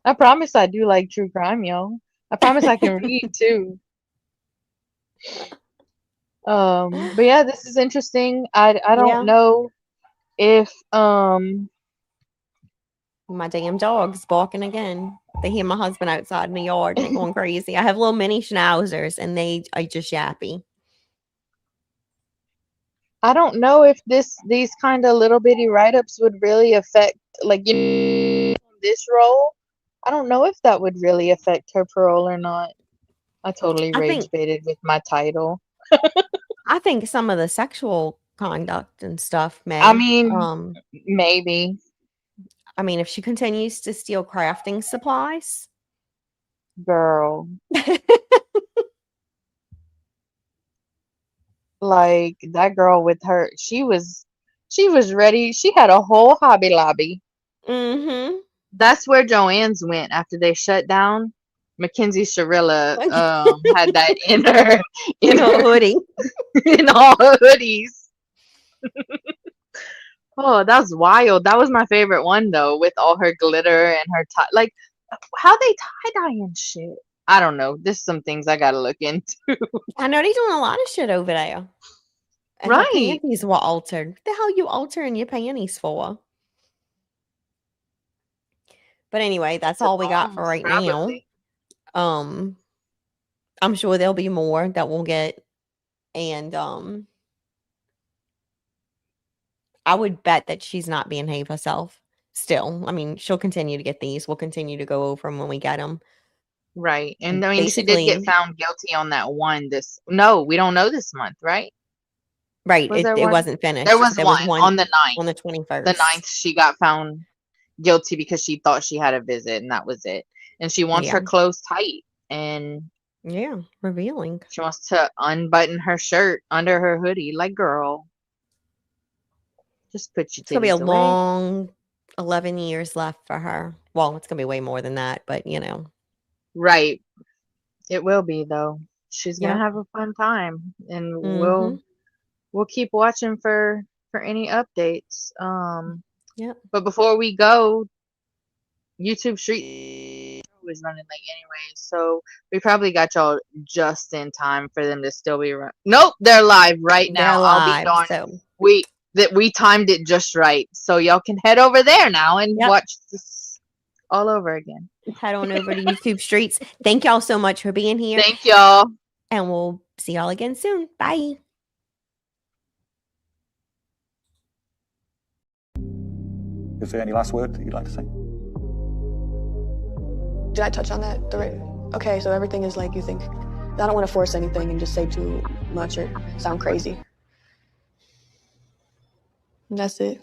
I promise I do like true crime, yo. I promise I can read too. But yeah, this is interesting. I don't Yeah. know if My damn dog's barking again. They hear my husband outside in the yard and they're going crazy. I have little mini schnauzers and they are just yappy. I don't know if these kind of little bitty write-ups would really affect, like, you know, this role. I don't know if that would really affect her parole or not. I totally I rage think baited with my title. some of the sexual conduct and stuff I may. mean, maybe, I mean, if she continues to steal crafting supplies, girl. Like that girl with her, she was ready. She had a whole Hobby Lobby. mm-hmm. That's where Joanne's went after they shut down. Mackenzie Shirilla had that in her In a hoodie. in all her hoodies. Oh, that's wild. That was my favorite one though, with all her glitter and her tie. Like, how they tie-dyeing shit. I don't know. There's some things I gotta look into. I know they're doing a lot of shit over there. And her Right. panties were altered. What the hell you altering your panties for? But anyway, that's all we got for right Probably. now. I'm sure there'll be more that we'll get. And I would bet that she's not being behave herself still. I mean, she'll continue to get these. We'll continue to go over them when we get them. Right. And I mean, she did Basically, get found guilty on that one no, we don't know this month, right? right. Was there It one? wasn't There finished. was There was one one on the 9th. on the The 21st. 9th, she got found guilty because she thought she had a visit, and that was it. And she wants Yeah. her clothes tight, and Yeah, revealing. she wants to unbutton her shirt under her hoodie. Like, girl, just put your It's gonna be a titties away. long 11 years left for her. Well, it's gonna be way more than that, but Right. It will be though. She's gonna Yeah. have a fun time, and Mm-hmm. we'll keep watching for any updates. Yep. But before we go, YouTube Street was running late anyway, so we probably got y'all just in time for them to still be run. Nope, they're live right now. They're I'll be live, darned. so We timed it just right, so y'all can head over there now and Yep. watch this all over again. head on over to YouTube Streets. Thank y'all so much for being here. Thank y'all. And we'll see y'all again soon. Bye. Is there any last word that you'd like to say? Did I touch on that? Okay, so everything is like you think. I don't want to force anything and just say too much or sound crazy. And that's it.